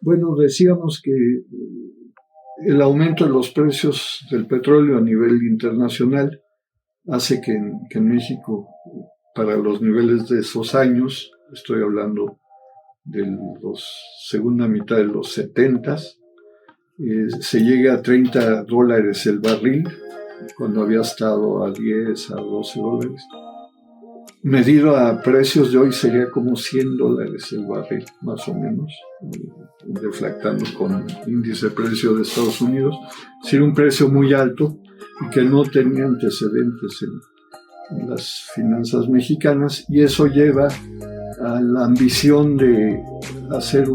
Bueno, decíamos que el aumento de los precios del petróleo a nivel internacional hace que en México, para los niveles de esos años, estoy hablando de la segunda mitad de los 70s, se llegue a $30 el barril, cuando había estado a 10, a 12 dólares. Medido a precios de hoy sería como $100 el barril, más o menos, deflactando con índice de precio de Estados Unidos. Sería un precio muy alto y que no tenía antecedentes en las finanzas mexicanas, y eso lleva a la ambición de hacer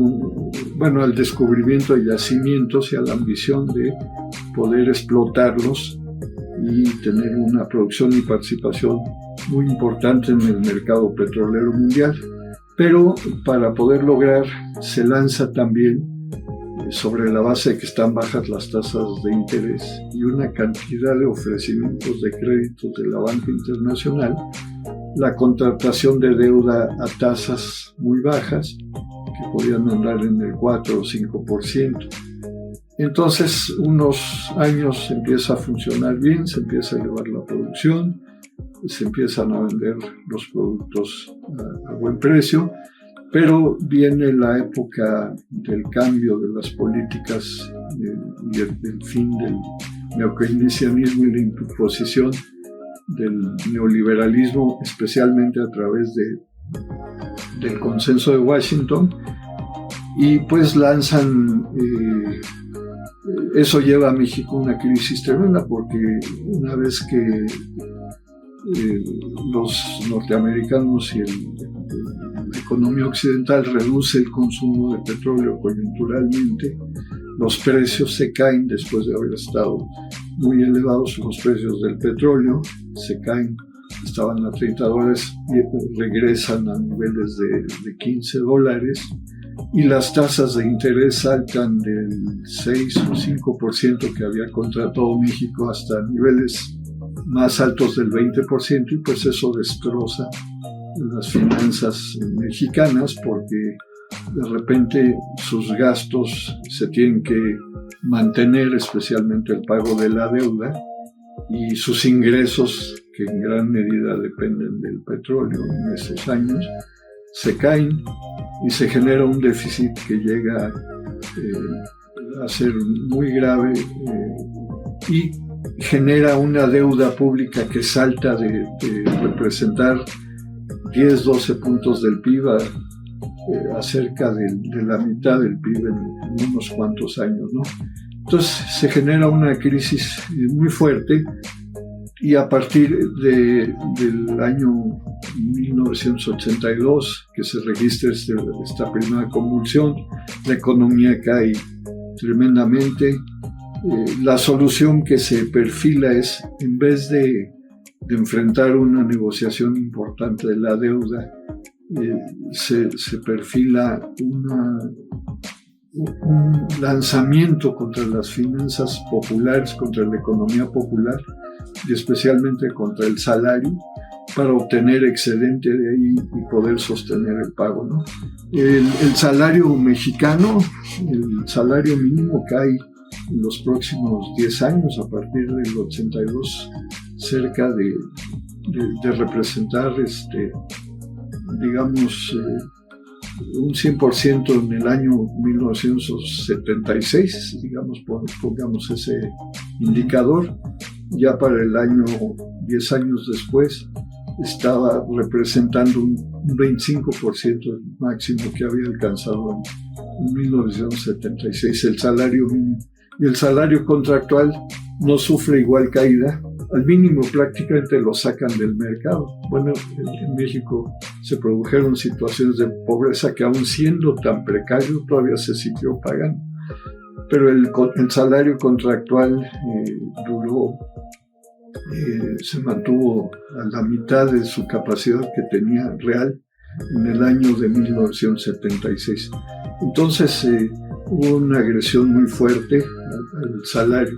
al descubrimiento de yacimientos y a la ambición de poder explotarlos y tener una producción y participación muy importante en el mercado petrolero mundial. Pero para poder lograr, se lanza también, sobre la base de que están bajas las tasas de interés y una cantidad de ofrecimientos de créditos de la banca internacional, la contratación de deuda a tasas muy bajas, que podían andar en el 4 o 5%. Entonces, unos años empieza a funcionar bien, se empieza a elevar la producción, se empiezan a vender los productos a buen precio, pero viene la época del cambio de las políticas y el fin del neokeynesianismo y la imposición del neoliberalismo, especialmente a través del consenso de Washington, y pues lanzan, eso lleva a México una crisis tremenda, porque una vez que los norteamericanos y la economía occidental reduce el consumo de petróleo coyunturalmente, los precios se caen después de haber estado muy elevados. Los precios del petróleo se caen, estaban a $30 y regresan a niveles de $15, y las tasas de interés saltan del 6 o 5% que había contratado México hasta niveles más altos del 20%, y pues eso destroza las finanzas mexicanas, porque de repente sus gastos se tienen que mantener, especialmente el pago de la deuda, y sus ingresos, que en gran medida dependen del petróleo en esos años, se caen y se genera un déficit que llega a ser muy grave, y genera una deuda pública que salta de representar 10-12 puntos del PIB a cerca de la mitad del PIB en unos cuantos años, ¿no? Entonces se genera una crisis muy fuerte, y a partir del año 1982, que se registra esta primera convulsión, la economía cae tremendamente. La solución que se perfila es, en vez de enfrentar una negociación importante de la deuda, se perfila un lanzamiento contra las finanzas populares, contra la economía popular, y especialmente contra el salario, para obtener excedente de ahí y poder sostener el pago, ¿no? El salario mexicano, el salario mínimo cae en los próximos 10 años, a partir del 82, cerca de representar, un 100% en el año 1976, digamos, pongamos ese indicador. Ya para el año 10 años después, estaba representando un 25% máximo que había alcanzado en 1976 el salario mínimo. Y el salario contractual no sufre igual caída. Al mínimo prácticamente lo sacan del mercado. Bueno, en México se produjeron situaciones de pobreza que, aún siendo tan precario, todavía se siguió pagando. Pero el salario contractual se mantuvo a la mitad de su capacidad que tenía real en el año de 1976. Entonces hubo una agresión muy fuerte al salario,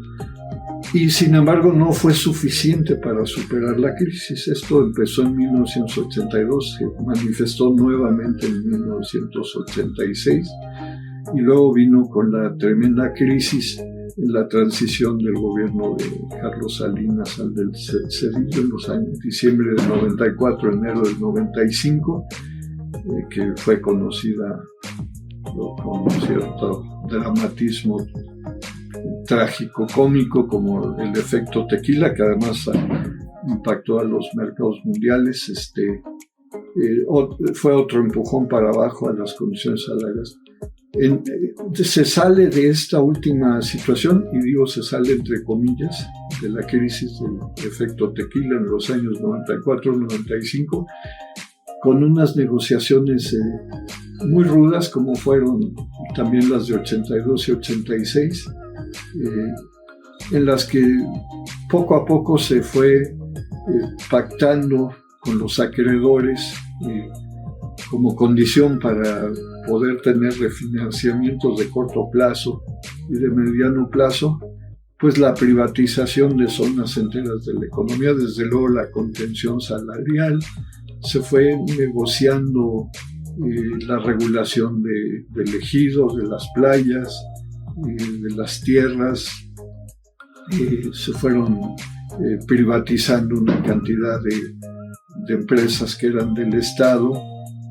y sin embargo no fue suficiente para superar la crisis. Esto empezó en 1982, se manifestó nuevamente en 1986, y luego vino con la tremenda crisis en la transición del gobierno de Carlos Salinas al del Cedillo en los años diciembre del 94, enero del 95, que fue conocida con cierto dramatismo trágico, cómico, como el efecto tequila, que además impactó a los mercados mundiales. Fue otro empujón para abajo a las condiciones salariales. Se sale de esta última situación, y digo se sale entre comillas, de la crisis del efecto tequila en los años 94-95, con unas negociaciones muy rudas, como fueron también las de 82 y 86, en las que poco a poco se fue pactando con los acreedores como condición para poder tener refinanciamientos de corto plazo y de mediano plazo, pues la privatización de zonas enteras de la economía, desde luego la contención salarial, se fue negociando la regulación del ejido, de las playas, de las tierras, se fueron privatizando una cantidad de empresas que eran del Estado,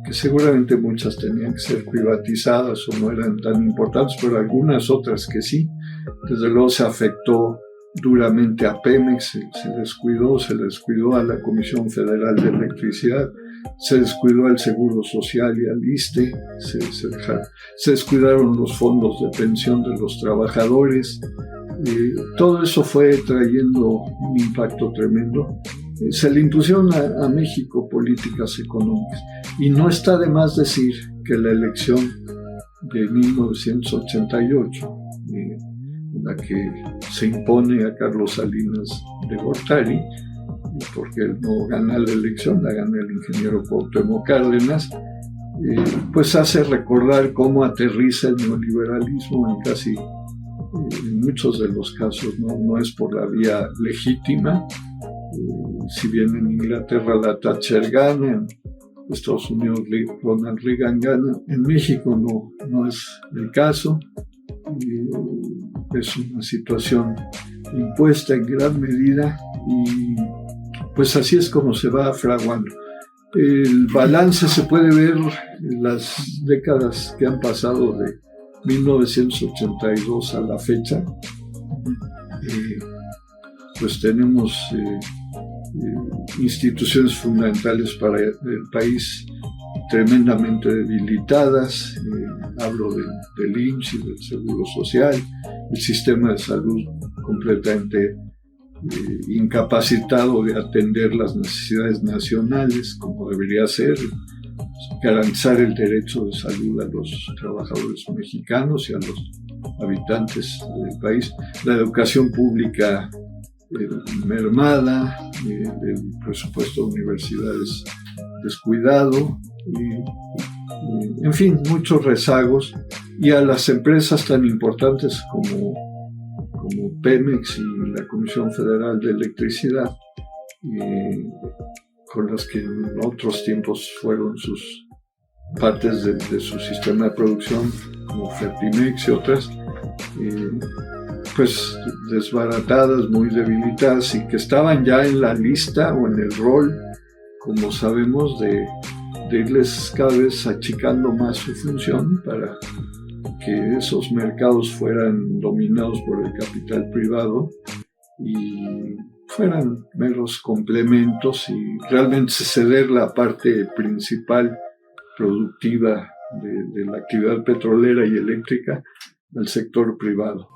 que seguramente muchas tenían que ser privatizadas o no eran tan importantes, pero algunas otras que sí. Desde luego se afectó duramente a Pemex, se descuidó a la Comisión Federal de Electricidad, se descuidó al Seguro Social y al ISSSTE, se descuidaron los fondos de pensión de los trabajadores. Todo eso fue trayendo un impacto tremendo. Se le impusieron a México políticas económicas, y no está de más decir que la elección de 1988, en la que se impone a Carlos Salinas de Gortari, porque él no gana la elección, la gana el ingeniero Cuauhtémoc Cárdenas, pues hace recordar cómo aterriza el neoliberalismo en muchos de los casos, no es por la vía legítima. Si bien en Inglaterra la Thatcher gana, en Estados Unidos Ronald Reagan gana, en México no es el caso. Es una situación impuesta en gran medida, y pues así es como se va fraguando. El balance se puede ver en las décadas que han pasado de 1982 a la fecha. Pues tenemos instituciones fundamentales para el país tremendamente debilitadas. Hablo del IMSS y del Seguro Social, el sistema de salud completamente incapacitado de atender las necesidades nacionales como debería ser, garantizar el derecho de salud a los trabajadores mexicanos y a los habitantes del país, la educación pública mermada, el presupuesto de universidades descuidado, en fin, muchos rezagos, y a las empresas tan importantes como Pemex y la Comisión Federal de Electricidad, con las que en otros tiempos fueron sus partes de su sistema de producción, como Fertimex y otras, pues desbaratadas, muy debilitadas, y que estaban ya en la lista o en el rol, como sabemos, de irles cada vez achicando más su función para que esos mercados fueran dominados por el capital privado y fueran meros complementos, y realmente ceder la parte principal productiva de la actividad petrolera y eléctrica al sector privado.